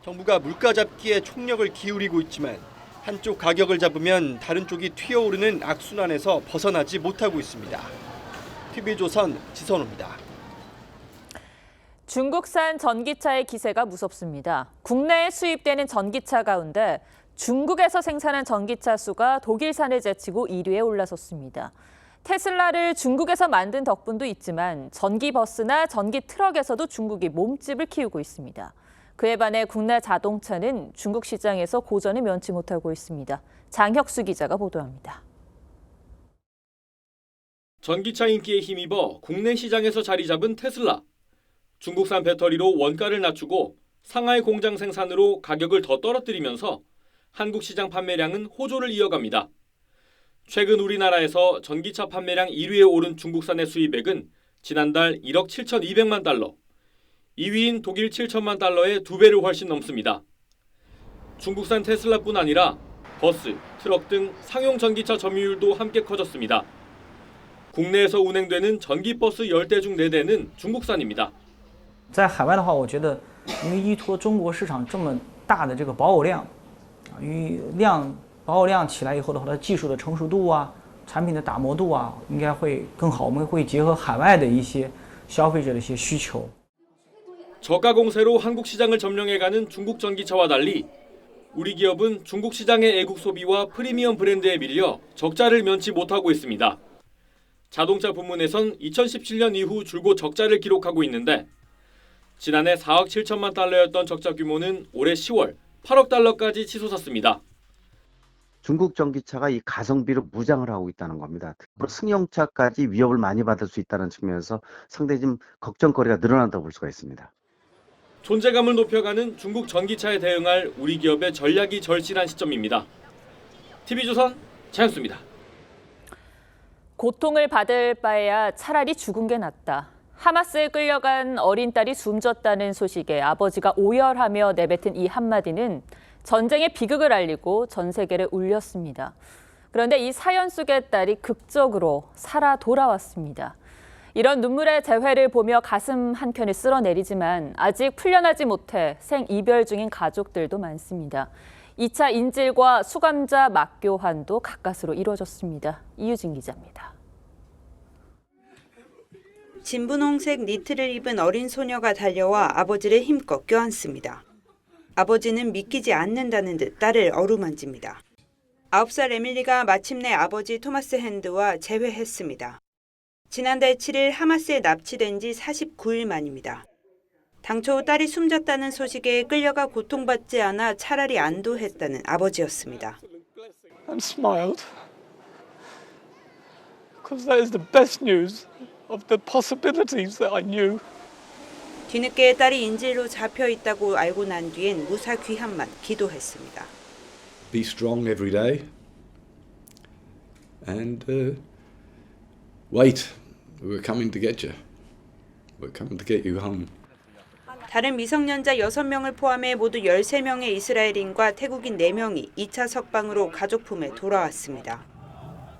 정부가 물가 잡기에 총력을 기울이고 있지만 한쪽 가격을 잡으면 다른 쪽이 튀어오르는 악순환에서 벗어나지 못하고 있습니다. TV조선 지선우입니다. 중국산 전기차의 기세가 무섭습니다. 국내에 수입되는 전기차 가운데 중국에서 생산한 전기차 수가 독일산을 제치고 1위에 올라섰습니다. 테슬라를 중국에서 만든 덕분도 있지만 전기버스나 전기트럭에서도 중국이 몸집을 키우고 있습니다. 그에 반해 국내 자동차는 중국 시장에서 고전을 면치 못하고 있습니다. 장혁수 기자가 보도합니다. 전기차 인기에 힘입어 국내 시장에서 자리 잡은 테슬라. 중국산 배터리로 원가를 낮추고 상하이 공장 생산으로 가격을 더 떨어뜨리면서 한국 시장 판매량은 호조를 이어갑니다. 최근 우리나라에서 전기차 판매량 1위에 오른 중국산의 수입액은 지난달 1억 7,200만 달러, 2위인 독일 7천만 달러의 2배를 훨씬 넘습니다. 중국산 테슬라뿐 아니라 버스, 트럭 등 상용 전기차 점유율도 함께 커졌습니다. 국내에서 운행되는 전기버스 10대 중 4대는 중국산입니다. 在海外的话，我觉得因为依托中国市场这么大的这个保有量，保有量起来以后的话，它技术的成熟度啊，产品的打磨度啊，应该会更好。我们会结合海外的一些消费者的一些需求。 저가 공세로 한국 시장을 점령해가는 중국 전기차와 달리 우리 기업은 중국 시장의 애국 소비와 프리미엄 브랜드에 밀려 적자를 면치 못하고 있습니다. 자동차 부문에선 2017년 이후 줄곧 적자를 기록하고 있는데 지난해 4억 7천만 달러였던 적자 규모는 올해 10월 8억 달러까지 치솟았습니다. 중국 전기차가 이 가성비로 무장을 하고 있다는 겁니다. 승용차까지 위협을 많이 받을 수 있다는 측면에서 상당히 좀 걱정거리가 늘어난다고 볼 수가 있습니다. 존재감을 높여가는 중국 전기차에 대응할 우리 기업의 전략이 절실한 시점입니다. TV조선 장혁수입니다. 고통을 받을 바에야 차라리 죽은 게 낫다. 하마스에 끌려간 어린 딸이 숨졌다는 소식에 아버지가 오열하며 내뱉은 이 한마디는 전쟁의 비극을 알리고 전 세계를 울렸습니다. 그런데 이 사연 속의 딸이 극적으로 살아 돌아왔습니다. 이런 눈물의 재회를 보며 가슴 한켠이 쓸어내리지만 아직 풀려나지 못해 생이별 중인 가족들도 많습니다. 2차 인질과 수감자 맞교환도 가까스로 이루어졌습니다. 이유진 기자입니다. 진분홍색 니트를 입은 어린 소녀가 달려와 아버지를 힘껏 껴안습니다. 아버지는 믿기지 않는다는 듯 딸을 어루만집니다. 9살 에밀리가 마침내 아버지 토마스 핸드와 재회했습니다. 지난달 7일 하마스에 납치된 지 49일 만입니다. 당초 딸이 숨졌다는 소식에 끌려가 고통받지 않아 차라리 안도했다는 아버지였습니다. I smiled because that is the best news of the possibilities that I knew. 뒤늦게 딸이 인질로 잡혀 있다고 알고 난 뒤엔 무사 귀환만 기도했습니다. Be strong every day and wait. We're coming to get you. We're coming to get you home. 다른 미성년자 6명을 포함해 모두 13명의 이스라엘인과 태국인 4명이 2차 석방으로 가족 품에 돌아왔습니다.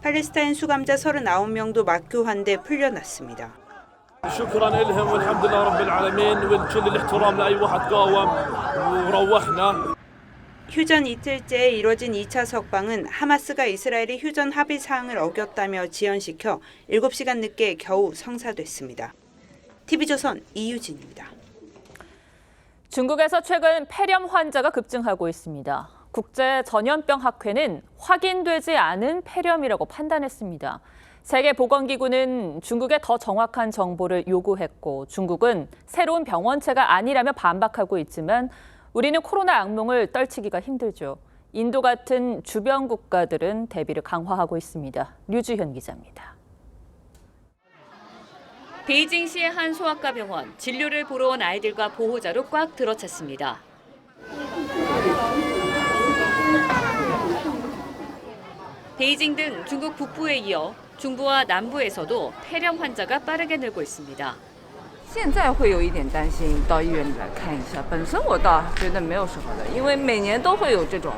팔레스타인 수감자 39명도 맞교환돼 풀려났습니다. شكرا لهم والحمد لله رب العالمين وكل الاحترام لاي واحد قاوم وروحنا. 휴전 이틀째에 이뤄진 2차 석방은 하마스가 이스라엘의 휴전 합의 사항을 어겼다며 지연시켜 7시간 늦게 겨우 성사됐습니다. TV조선 이유진입니다. 중국에서 최근 폐렴 환자가 급증하고 있습니다. 국제전염병학회는 확인되지 않은 폐렴이라고 판단했습니다. 세계보건기구는 중국에 더 정확한 정보를 요구했고 중국은 새로운 병원체가 아니라며 반박하고 있지만 우리는 코로나 악몽을 떨치기가 힘들죠. 인도 같은 주변 국가들은 대비를 강화하고 있습니다. 류주현 기자입니다. 베이징시의 한 소아과 병원, 진료를 보러 온 아이들과 보호자로 꽉 들어찼습니다. 베이징 등 중국 북부에 이어 중부와 남부에서도 폐렴 환자가 빠르게 늘고 있습니다. 现在会有一点担心，到医院里来看一下。本身我倒觉得没有什么的，因为每年都会有这种。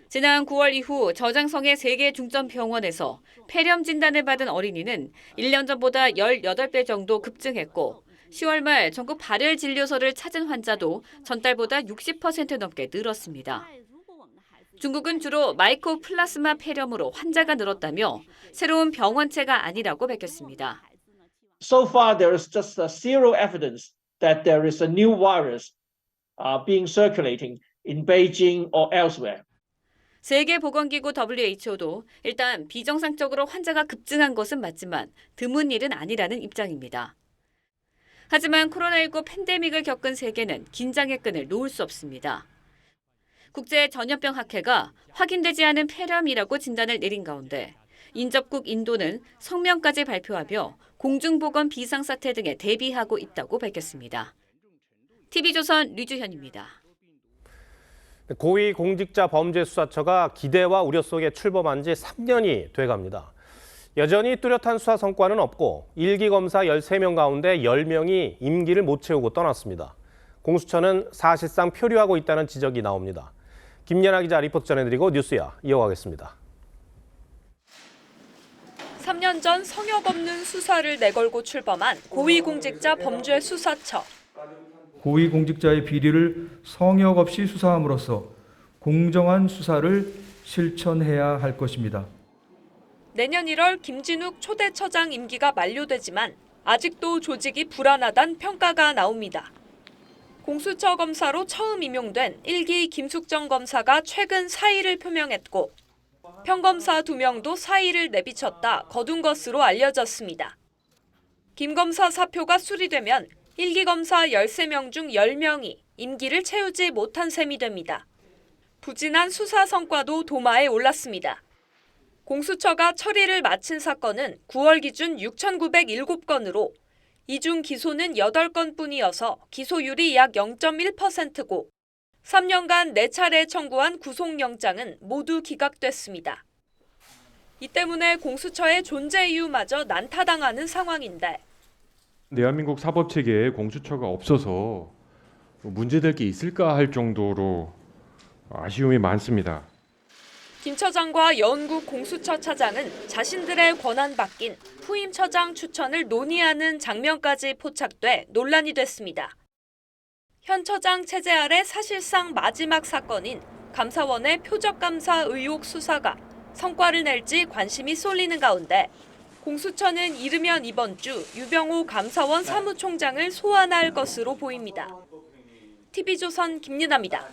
지난 9월 이후 저장성의 3개 중점병원에서 폐렴 진단을 받은 어린이는 1년 전보다 18배 정도 급증했고 10월 말 전국 발열 진료소를 찾은 환자도 전달보다 60% 넘게 늘었습니다. 중국은 주로 마이코플라스마 폐렴으로 환자가 늘었다며 새로운 병원체가 아니라고 밝혔습니다. So far, there is just zero evidence that there is a new virus being circulating in Beijing or elsewhere. 세계보건기구 WHO도 일단 비정상적으로 환자가 급증한 것은 맞지만 드문 일은 아니라는 입장입니다. 하지만 코로나19 팬데믹을 겪은 세계는 긴장의 끈을 놓을 수 없습니다. 국제전염병학회가 확인되지 않은 폐렴이라고 진단을 내린 가운데 인접국 인도는 성명까지 발표하며 공중보건 비상사태 등에 대비하고 있다고 밝혔습니다. TV조선 류주현입니다. 고위공직자범죄수사처가 기대와 우려 속에 출범한 지 3년이 돼갑니다. 여전히 뚜렷한 수사 성과는 없고 1기 검사 13명 가운데 10명이 임기를 못 채우고 떠났습니다. 공수처는 사실상 표류하고 있다는 지적이 나옵니다. 김연아 기자 리포트 전해드리고 뉴스야 이어가겠습니다. 3년 전 성역 없는 수사를 내걸고 출범한 고위공직자 범죄수사처. 고위공직자의 비리를 성역 없이 수사함으로써 공정한 수사를 실천해야 할 것입니다. 내년 1월 김진욱 초대처장 임기가 만료되지만 아직도 조직이 불안하다는 평가가 나옵니다. 공수처 검사로 처음 임용된 1기 김숙정 검사가 최근 사의를 표명했고 평검사 2명도 사의를 내비쳤다 거둔 것으로 알려졌습니다. 김 검사 사표가 수리되면 1기 검사 13명 중 10명이 임기를 채우지 못한 셈이 됩니다. 부진한 수사 성과도 도마에 올랐습니다. 공수처가 처리를 마친 사건은 9월 기준 6,907건으로 이 중 기소는 8건뿐이어서 기소율이 약 0.1%고 3년간 4차례 청구한 구속영장은 모두 기각됐습니다. 이 때문에 공수처의 존재 이유마저 난타당하는 상황인데 대한민국 사법체계에 공수처가 없어서 문제될 게 있을까 할 정도로 아쉬움이 많습니다. 김 처장과 연구 공수처 차장은 자신들의 권한 바뀐 후임 처장 추천을 논의하는 장면까지 포착돼 논란이 됐습니다. 현 처장 체제 아래 사실상 마지막 사건인 감사원의 표적감사 의혹 수사가 성과를 낼지 관심이 쏠리는 가운데 공수처는 이르면 이번 주 유병호 감사원 사무총장을 소환할 것으로 보입니다. TV조선 김유나입니다.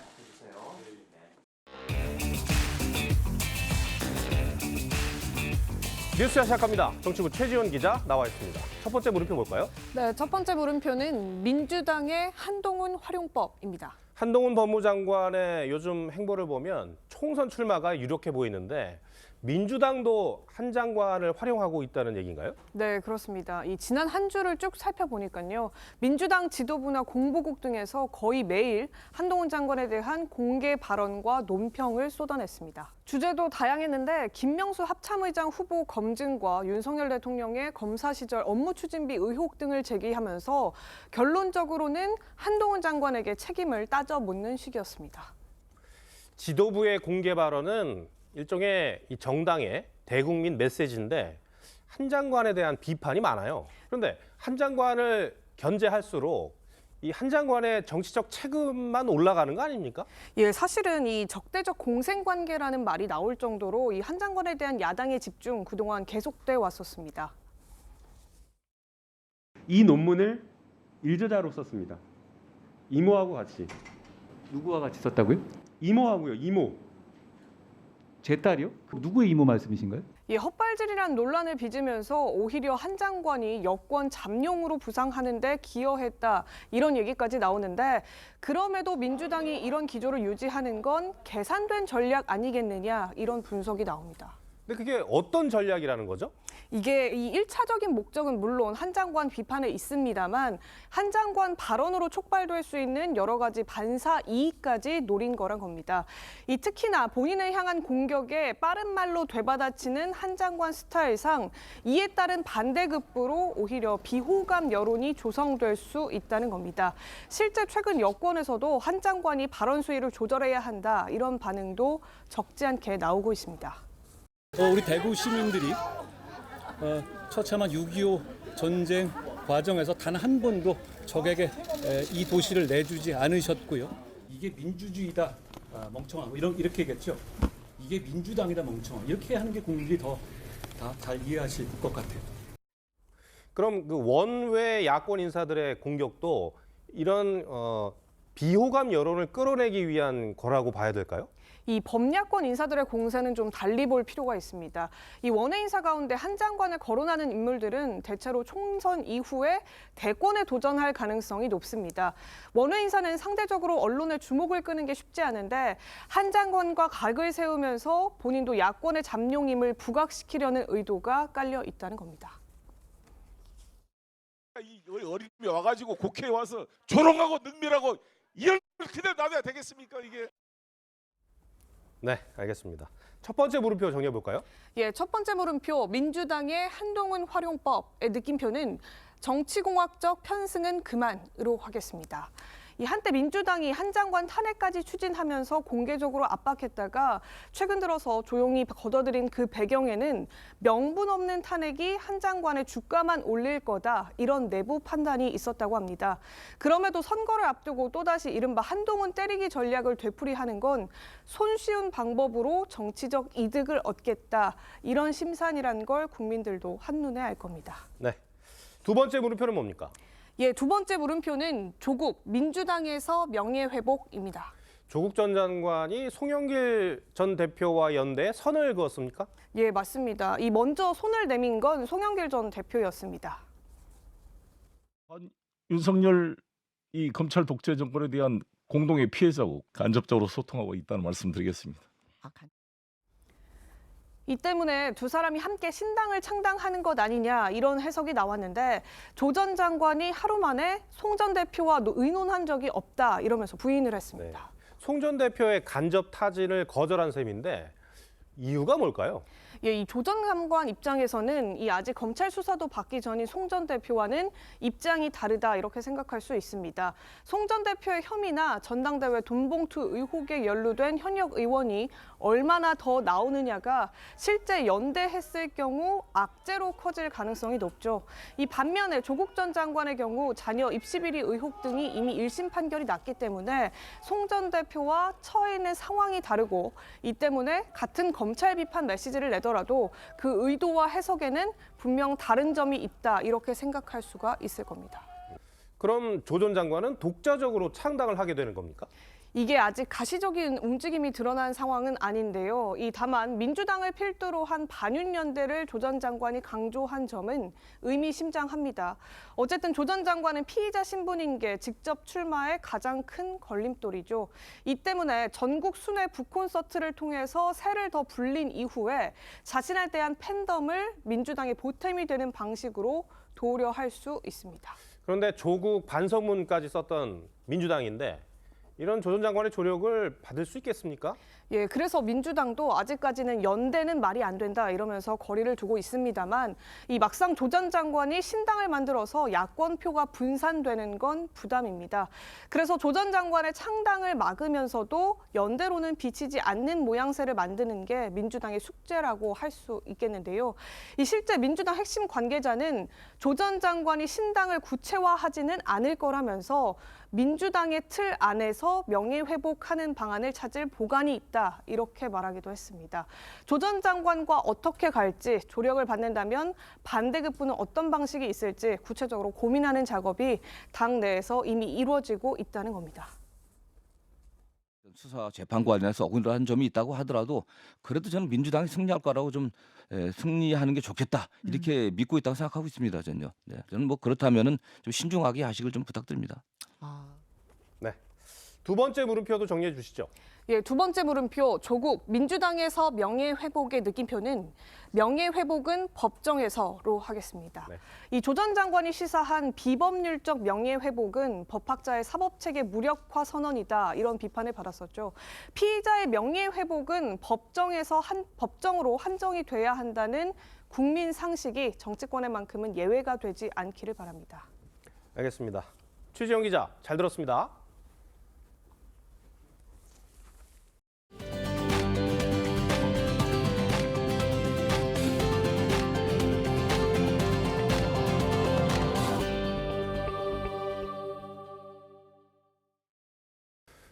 뉴스 시작합니다. 정치부 최지원 기자 나와 있습니다. 첫 번째 물음표 뭘까요? 네, 첫 번째 물음표는 민주당의 한동훈 활용법입니다. 한동훈 법무장관의 요즘 행보를 보면 총선 출마가 유력해 보이는데 민주당도 한 장관을 활용하고 있다는 얘기인가요? 네, 그렇습니다. 이 지난 한 주를 쭉 살펴보니까요. 민주당 지도부나 공보국 등에서 거의 매일 한동훈 장관에 대한 공개 발언과 논평을 쏟아냈습니다. 주제도 다양했는데 김명수 합참의장 후보 검증과 윤석열 대통령의 검사 시절 업무 추진비 의혹 등을 제기하면서 결론적으로는 한동훈 장관에게 책임을 따져 묻는 식이었습니다. 지도부의 공개 발언은 일종의 이 정당의 대국민 메시지인데 한 장관에 대한 비판이 많아요. 그런데 한 장관을 견제할수록 이 한 장관의 정치적 체급만 올라가는 거 아닙니까? 예, 사실은 이 적대적 공생관계라는 말이 나올 정도로 이 한 장관에 대한 야당의 집중 그동안 계속돼 왔었습니다. 이 논문을 일저자로 썼습니다. 이모하고 같이. 누구와 같이 썼다고요? 이모하고요. 이모. 제 딸이요? 누구의 이모 말씀이신가요? 이 헛발질이란 논란을 빚으면서 오히려 한 장관이 여권 잠룡으로 부상하는 데 기여했다 이런 얘기까지 나오는데 그럼에도 민주당이 이런 기조를 유지하는 건 계산된 전략 아니겠느냐 이런 분석이 나옵니다. 근데 그게 어떤 전략이라는 거죠? 이게 이 1차적인 목적은 물론 한 장관 비판에 있습니다만 한 장관 발언으로 촉발될 수 있는 여러 가지 반사 이익까지 노린 거란 겁니다. 이 특히나 본인을 향한 공격에 빠른 말로 되받아치는 한 장관 스타일상 이에 따른 반대급부로 오히려 비호감 여론이 조성될 수 있다는 겁니다. 실제 최근 여권에서도 한 장관이 발언 수위를 조절해야 한다 이런 반응도 적지 않게 나오고 있습니다. 우리 대구 시민들이 처참한 6.25 전쟁 과정에서 단 한 번도 적에게 이 도시를 내주지 않으셨고요. 이게 민주주의다, 멍청하고 이렇게겠죠. 이게 민주당이다, 멍청하. 이렇게 하는 게 국민들이 더 잘 이해하실 것 같아요. 그럼 그 원외 야권 인사들의 공격도 이런 비호감 여론을 끌어내기 위한 거라고 봐야 될까요? 이 범야권 인사들의 공세는 좀 달리 볼 필요가 있습니다. 이 원외 인사 가운데 한 장관을 거론하는 인물들은 대체로 총선 이후에 대권에 도전할 가능성이 높습니다. 원외 인사는 상대적으로 언론의 주목을 끄는 게 쉽지 않은데 한 장관과 각을 세우면서 본인도 야권의 잠룡임을 부각시키려는 의도가 깔려 있다는 겁니다. 이 어린이 와가지고 국회에 와서 조롱하고 능멸하고 이런 그대로 놔둬야 되겠습니까 이게? 네, 알겠습니다. 첫 번째 물음표 정해볼까요? 예, 첫 번째 물음표 민주당의 한동훈 활용법의 느낌표는 정치공학적 편승은 그만으로 하겠습니다. 이 한때 민주당이 한 장관 탄핵까지 추진하면서 공개적으로 압박했다가 최근 들어서 조용히 걷어들인 그 배경에는 명분 없는 탄핵이 한 장관의 주가만 올릴 거다 이런 내부 판단이 있었다고 합니다. 그럼에도 선거를 앞두고 또다시 이른바 한동훈 때리기 전략을 되풀이하는 건 손쉬운 방법으로 정치적 이득을 얻겠다 이런 심산이란 걸 국민들도 한눈에 알 겁니다. 네, 두 번째 물음표는 뭡니까? 예, 두 번째 물음표는 조국 민주당에서 명예회복입니다. 조국 전 장관이 송영길 전 대표와 연대에 선을 그었습니까? 예, 맞습니다. 이 먼저 손을 내민 건 송영길 전 대표였습니다. 윤석열 이 검찰 독재 정권에 대한 공동의 피해자고 간접적으로 소통하고 있다는 말씀드리겠습니다. 이 때문에 두 사람이 함께 신당을 창당하는 것 아니냐 이런 해석이 나왔는데 조 전 장관이 하루 만에 송 전 대표와 의논한 적이 없다 이러면서 부인을 했습니다. 송 전 대표의 간접 타진을 거절한 셈인데 이유가 뭘까요? 예, 이 조 전 장관 입장에서는 이 아직 검찰 수사도 받기 전인 송 전 대표와는 입장이 다르다 이렇게 생각할 수 있습니다. 송 전 대표의 혐의나 전당대회 돈봉투 의혹에 연루된 현역 의원이 얼마나 더 나오느냐가 실제 연대했을 경우 악재로 커질 가능성이 높죠. 이 반면에 조국 전 장관의 경우 자녀 입시 비리 의혹 등이 이미 1심 판결이 났기 때문에 송 전 대표와 처해 있는 상황이 다르고 이 때문에 같은 검찰 비판 메시지를 내더라도 그 의도와 해석에는 분명 다른 점이 있다 이렇게 생각할 수가 있을 겁니다. 그럼 조 전 장관은 독자적으로 창당을 하게 되는 겁니까? 이게 아직 가시적인 움직임이 드러난 상황은 아닌데요. 다만 민주당을 필두로 한 반윤연대를 조 전 장관이 강조한 점은 의미심장합니다. 어쨌든 조 전 장관은 피의자 신분인 게 직접 출마의 가장 큰 걸림돌이죠. 이 때문에 전국 순회 북콘서트를 통해서 세를 더 불린 이후에 자신에 대한 팬덤을 민주당의 보탬이 되는 방식으로 도우려 할 수 있습니다. 그런데 조국 반성문까지 썼던 민주당인데 이런 조 전 장관의 조력을 받을 수 있겠습니까? 예, 그래서 민주당도 아직까지는 연대는 말이 안 된다 이러면서 거리를 두고 있습니다만 이 막상 조 전 장관이 신당을 만들어서 야권표가 분산되는 건 부담입니다. 그래서 조 전 장관의 창당을 막으면서도 연대로는 비치지 않는 모양새를 만드는 게 민주당의 숙제라고 할 수 있겠는데요. 실제 민주당 핵심 관계자는 조 전 장관이 신당을 구체화하지는 않을 거라면서 민주당의 틀 안에서 명예회복하는 방안을 찾을 보관이 있다 이렇게 말하기도 했습니다. 조 전 장관과 어떻게 갈지 조력을 받는다면 반대급부는 어떤 방식이 있을지 구체적으로 고민하는 작업이 당 내에서 이미 이루어지고 있다는 겁니다. 수사 재판 관련해서 억울한 점이 있다고 하더라도 그래도 저는 민주당이 승리할 거라고 좀 승리하는 게 좋겠다 이렇게 믿고 있다고 생각하고 있습니다. 저는요. 네, 저는 뭐 그렇다면은 좀 신중하게 하시길 좀 부탁드립니다. 네. 두 번째 물음표도 정리해 주시죠. 예, 두 번째 물음표 조국 민주당에서 명예회복의 느낌표는 명예회복은 법정에서로 하겠습니다. 네. 이 조 전 장관이 시사한 비법률적 명예회복은 법학자의 사법체계 무력화 선언이다 이런 비판을 받았었죠. 피의자의 명예회복은 법정으로 한정이 돼야 한다는 국민 상식이 정치권에만큼은 예외가 되지 않기를 바랍니다. 알겠습니다. 최지영 기자, 잘 들었습니다.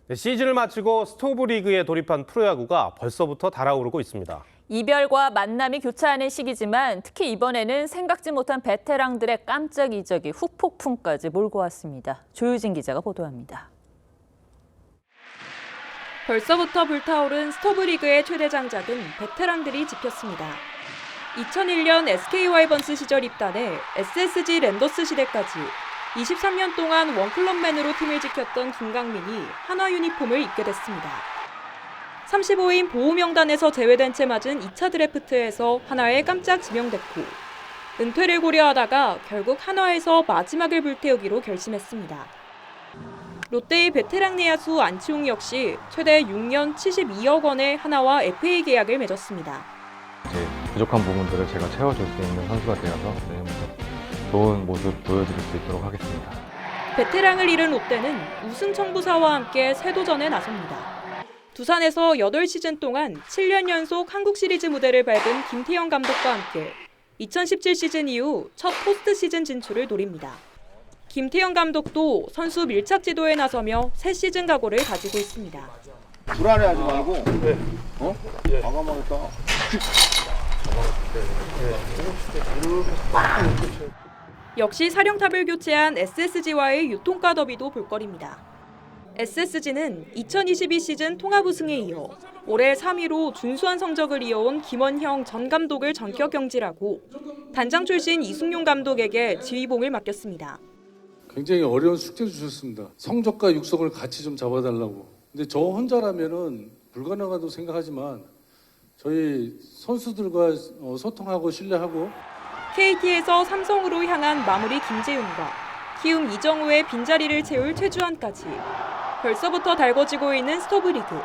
네, 시즌을 마치고 스토브리그에 돌입한 프로야구가 벌써부터 달아오르고 있습니다. 이별과 만남이 교차하는 시기지만 특히 이번에는 생각지 못한 베테랑들의 깜짝 이적이 후폭풍까지 몰고 왔습니다. 조유진 기자가 보도합니다. 벌써부터 불타오른 스토브리그의 최대 장작은 베테랑들이 지폈습니다. 2001년 SK 와이번스 시절 입단해 SSG 랜더스 시대까지 23년 동안 원클럽맨으로 팀을 지켰던 김강민이 한화 유니폼을 입게 됐습니다. 35인 보호명단에서 제외된 채 맞은 2차 드래프트에서 한화에 깜짝 지명됐고 은퇴를 고려하다가 결국 한화에서 마지막을 불태우기로 결심했습니다. 롯데의 베테랑 내야수 안치홍 역시 최대 6년 72억 원의 한화와 FA 계약을 맺었습니다. 부족한 부분들을 제가 채워줄 수 있는 선수가 되어서 내년부터 좋은 모습 보여드릴 수 있도록 하겠습니다. 베테랑을 잃은 롯데는 우승 청부사와 함께 새 도전에 나섭니다. 두산에서 8시즌 동안 7년 연속 한국 시리즈 무대를 밟은 김태형 감독과 함께 2017 시즌 이후 첫 포스트 시즌 진출을 노립니다. 김태형 감독도 선수 밀착 지도에 나서며 새 시즌 각오를 가지고 있습니다. 불안해하지 말고, 과감하게 따. 역시 사령탑을 교체한 SSG와의 유통가 더비도 볼거리입니다. SSG는 2022 시즌 통합 우승에 이어 올해 3위로 준수한 성적을 이어온 김원형 전 감독을 전격 경질하고 단장 출신 이승용 감독에게 지휘봉을 맡겼습니다. 굉장히 어려운 숙제 주셨습니다. 성적과 육성을 같이 좀 잡아달라고. 근데 저 혼자라면은 불가능하다고 생각하지만 저희 선수들과 소통하고 신뢰하고 KT에서 삼성으로 향한 마무리 김재윤과 키움 이정우의 빈자리를 채울 최주환까지 벌써부터 달궈지고 있는 스토브리그.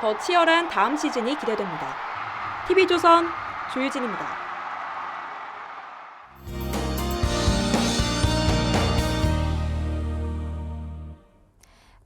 더 치열한 다음 시즌이 기대됩니다. TV조선 조유진입니다.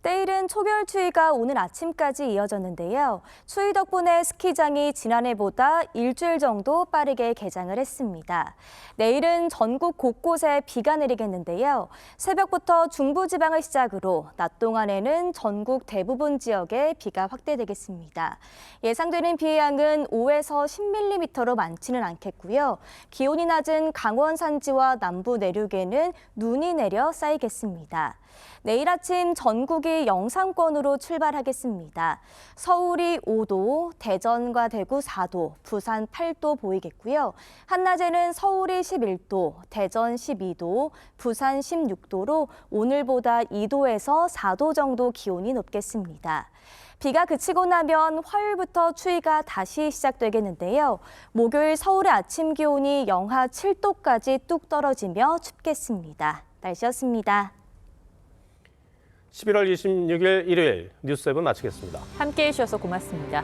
때이른 초겨울 추위가 오늘 아침까지 이어졌는데요. 추위 덕분에 스키장이 지난해보다 일주일 정도 빠르게 개장을 했습니다. 내일은 전국 곳곳에 비가 내리겠는데요. 새벽부터 중부지방을 시작으로 낮 동안에는 전국 대부분 지역에 비가 확대되겠습니다. 예상되는 비의 양은 5에서 10mm로 많지는 않겠고요. 기온이 낮은 강원 산지와 남부 내륙에는 눈이 내려 쌓이겠습니다. 내일 아침 전국이 영상권으로 출발하겠습니다. 서울이 5도, 대전과 대구 4도, 부산 8도 보이겠고요. 한낮에는 서울이 11도, 대전 12도, 부산 16도로 오늘보다 2도에서 4도 정도 기온이 높겠습니다. 비가 그치고 나면 화요일부터 추위가 다시 시작되겠는데요. 목요일 서울의 아침 기온이 영하 7도까지 뚝 떨어지며 춥겠습니다. 날씨였습니다. 11월 26일 일요일 뉴스 7 마치겠습니다. 함께해 주셔서 고맙습니다.